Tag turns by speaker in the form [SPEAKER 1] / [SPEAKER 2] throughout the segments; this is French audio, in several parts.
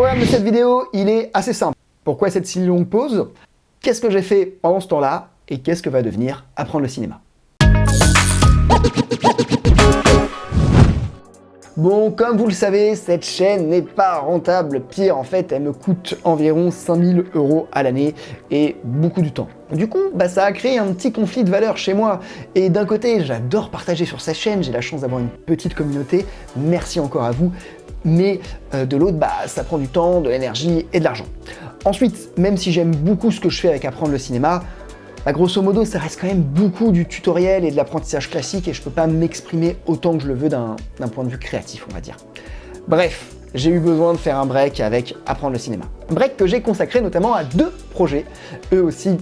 [SPEAKER 1] programme de cette vidéo, il est assez simple. Pourquoi cette si longue pause? Qu'est-ce que j'ai fait pendant ce temps-là? Et qu'est-ce que va devenir apprendre le cinéma? Bon, comme vous le savez, cette chaîne n'est pas rentable. Pire, en fait, elle me coûte environ 5000 € à l'année et beaucoup du temps. Du coup, ça a créé un petit conflit de valeurs chez moi. Et d'un côté, j'adore partager sur cette chaîne, j'ai la chance d'avoir une petite communauté, merci encore à vous. Mais de l'autre, ça prend du temps, de l'énergie et de l'argent. Ensuite, même si j'aime beaucoup ce que je fais avec apprendre le cinéma, grosso modo, ça reste quand même beaucoup du tutoriel et de l'apprentissage classique et je peux pas m'exprimer autant que je le veux d'un point de vue créatif, on va dire. Bref, j'ai eu besoin de faire un break avec apprendre le cinéma. Un break que j'ai consacré notamment à 2 projets, eux aussi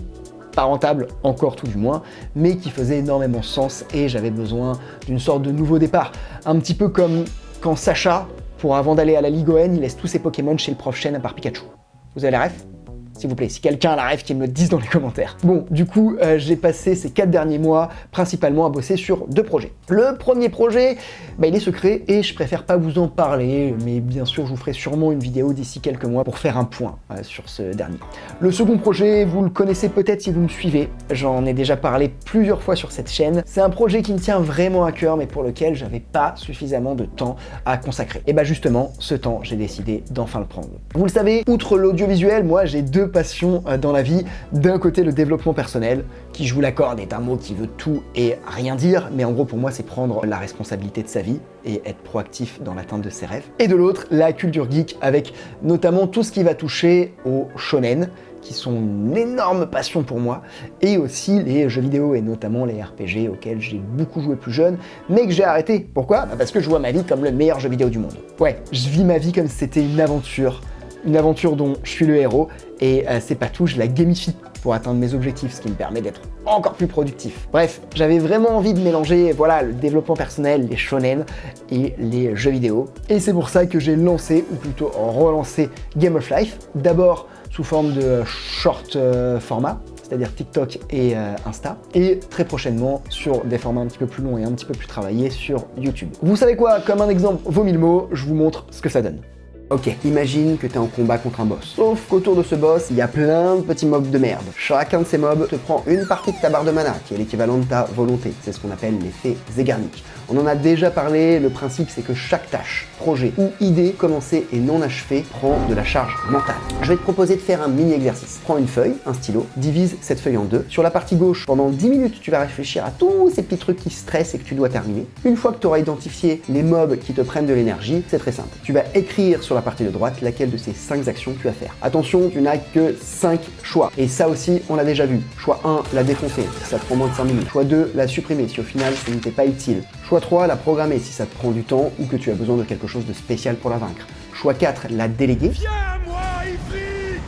[SPEAKER 1] pas rentables, encore tout du moins, mais qui faisaient énormément sens et j'avais besoin d'une sorte de nouveau départ. Un petit peu comme quand Sacha, avant d'aller à la Ligue ON, il laisse tous ses Pokémon chez le prof Chen à part Pikachu. Vous avez la ref ? S'il vous plaît, si quelqu'un a la ref, qu'il me le dise dans les commentaires. Bon, du coup, j'ai passé ces 4 derniers mois principalement à bosser sur 2 projets. Le premier projet, il est secret et je préfère pas vous en parler, mais bien sûr, je vous ferai sûrement une vidéo d'ici quelques mois pour faire un point sur ce dernier. Le second projet, vous le connaissez peut-être si vous me suivez, j'en ai déjà parlé plusieurs fois sur cette chaîne. C'est un projet qui me tient vraiment à cœur, mais pour lequel j'avais pas suffisamment de temps à consacrer. Et justement, ce temps, j'ai décidé d'enfin le prendre. Vous le savez, outre l'audiovisuel, moi j'ai 2 passions dans la vie. D'un côté, le développement personnel, qui, je vous l'accorde, est un mot qui veut tout et rien dire, mais en gros pour moi c'est prendre la responsabilité de sa vie et être proactif dans l'atteinte de ses rêves. Et de l'autre, la culture geek, avec notamment tout ce qui va toucher au shonen, qui sont une énorme passion pour moi, et aussi les jeux vidéo, et notamment les RPG auxquels j'ai beaucoup joué plus jeune, mais que j'ai arrêté. Pourquoi ? Parce que je vois ma vie comme le meilleur jeu vidéo du monde. Ouais, je vis ma vie comme si c'était une aventure dont je suis le héros, et c'est pas tout, je la gamifie pour atteindre mes objectifs, ce qui me permet d'être encore plus productif. Bref, j'avais vraiment envie de mélanger le développement personnel, les shonen et les jeux vidéo, et c'est pour ça que j'ai lancé, ou plutôt relancé Game of Life, d'abord sous forme de short format, c'est-à-dire TikTok et Insta, et très prochainement sur des formats un petit peu plus longs et un petit peu plus travaillés sur YouTube. Vous savez quoi, comme un exemple vaut 1000 mots, je vous montre ce que ça donne. Ok, imagine que t'es en combat contre un boss. Sauf qu'autour de ce boss, il y a plein de petits mobs de merde. Chacun de ces mobs te prend une partie de ta barre de mana, qui est l'équivalent de ta volonté. C'est ce qu'on appelle l'effet Zeigarnik. On en a déjà parlé, le principe c'est que chaque tâche, projet ou idée commencée et non achevée prend de la charge mentale. Je vais te proposer de faire un mini exercice. Prends une feuille, un stylo, divise cette feuille en 2. Sur la partie gauche, pendant 10 minutes, tu vas réfléchir à tous ces petits trucs qui stressent et que tu dois terminer. Une fois que tu auras identifié les mobs qui te prennent de l'énergie, c'est très simple. Tu vas écrire sur la partie de droite laquelle de ces 5 actions tu vas faire. Attention, tu n'as que 5 choix. Et ça aussi, on l'a déjà vu. Choix 1, la défoncer, si ça te prend moins de 5 minutes. Choix 2, la supprimer, si au final, ça n'était pas utile. Choix 3, la programmer, si ça te prend du temps ou que tu as besoin de quelque chose de spécial pour la vaincre. Choix 4, la déléguer. Viens-moi, Ifrit !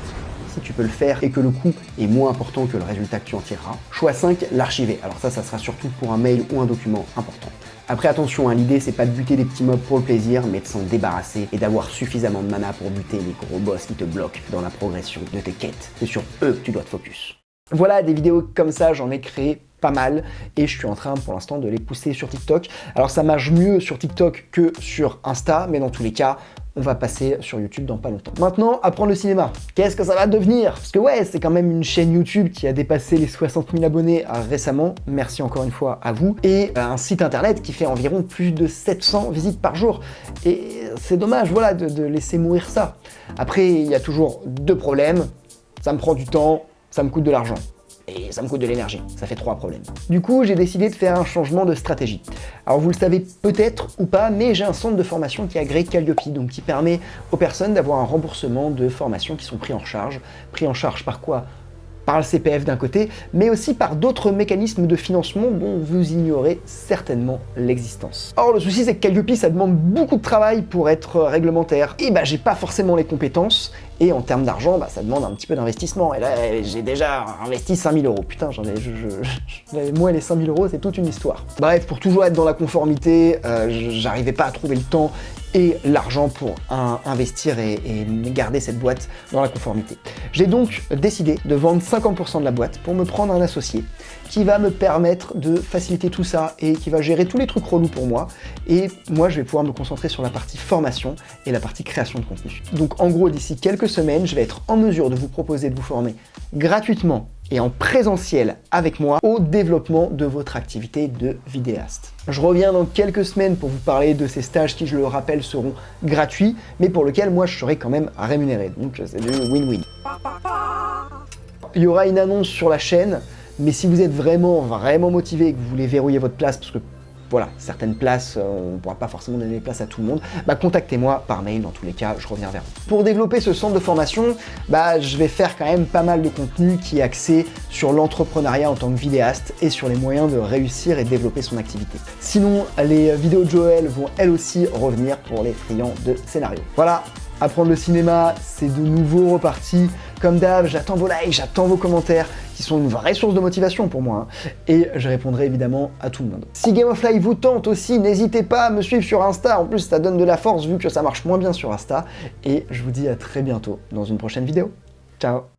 [SPEAKER 1] Si tu peux le faire et que le coût est moins important que le résultat que tu en tireras. Choix 5, l'archiver. Alors ça sera surtout pour un mail ou un document important. Après attention, l'idée c'est pas de buter des petits mobs pour le plaisir, mais de s'en débarrasser et d'avoir suffisamment de mana pour buter les gros boss qui te bloquent dans la progression de tes quêtes. C'est sur eux que tu dois te focus. Voilà, des vidéos comme ça, j'en ai créé pas mal et je suis en train pour l'instant de les pousser sur TikTok. Alors ça marche mieux sur TikTok que sur Insta, mais dans tous les cas, on va passer sur YouTube dans pas longtemps. Maintenant, apprendre le cinéma. Qu'est-ce que ça va devenir? Parce que ouais, c'est quand même une chaîne YouTube qui a dépassé les 60 000 abonnés récemment. Merci encore une fois à vous. Et un site internet qui fait environ plus de 700 visites par jour. Et c'est dommage, voilà, de laisser mourir ça. Après, il y a toujours 2 problèmes. Ça me prend du temps, ça me coûte de l'argent. Et ça me coûte de l'énergie, ça fait 3 problèmes. Du coup, j'ai décidé de faire un changement de stratégie. Alors vous le savez peut-être ou pas, mais j'ai un centre de formation qui est agréé Calliope, donc qui permet aux personnes d'avoir un remboursement de formations qui sont pris en charge. Pris en charge par quoi ? Par le CPF d'un côté, mais aussi par d'autres mécanismes de financement dont vous ignorez certainement l'existence. Or, le souci, c'est que Calliope, ça demande beaucoup de travail pour être réglementaire. Et j'ai pas forcément les compétences, et en termes d'argent, ça demande un petit peu d'investissement. Et là, j'ai déjà investi 5000 €. Putain, moi, les 5000 €, c'est toute une histoire. Bref, pour toujours être dans la conformité, j'arrivais pas à trouver le temps et l'argent pour investir et garder cette boîte dans la conformité. J'ai donc décidé de vendre 50% de la boîte pour me prendre un associé qui va me permettre de faciliter tout ça et qui va gérer tous les trucs relous pour moi. Et moi, je vais pouvoir me concentrer sur la partie formation et la partie création de contenu. Donc en gros, d'ici quelques semaines, je vais être en mesure de vous proposer de vous former gratuitement et en présentiel avec moi au développement de votre activité de vidéaste. Je reviens dans quelques semaines pour vous parler de ces stages qui, je le rappelle, seront gratuits, mais pour lesquels moi je serai quand même rémunéré. Donc c'est du win-win. Il y aura une annonce sur la chaîne, mais si vous êtes vraiment motivé et que vous voulez verrouiller votre place, parce que voilà, certaines places, on ne pourra pas forcément donner les places à tout le monde, contactez-moi par mail, dans tous les cas, je reviens vers vous. Pour développer ce centre de formation, je vais faire quand même pas mal de contenu qui est axé sur l'entrepreneuriat en tant que vidéaste et sur les moyens de réussir et développer son activité. Sinon, les vidéos de Joël vont elles aussi revenir pour les friands de scénario. Voilà, apprendre le cinéma, c'est de nouveau reparti. Comme d'hab, j'attends vos likes, j'attends vos commentaires, qui sont une vraie source de motivation pour moi, et je répondrai évidemment à tout le monde. Si Game of Life vous tente aussi, n'hésitez pas à me suivre sur Insta, en plus ça donne de la force vu que ça marche moins bien sur Insta, et je vous dis à très bientôt dans une prochaine vidéo. Ciao!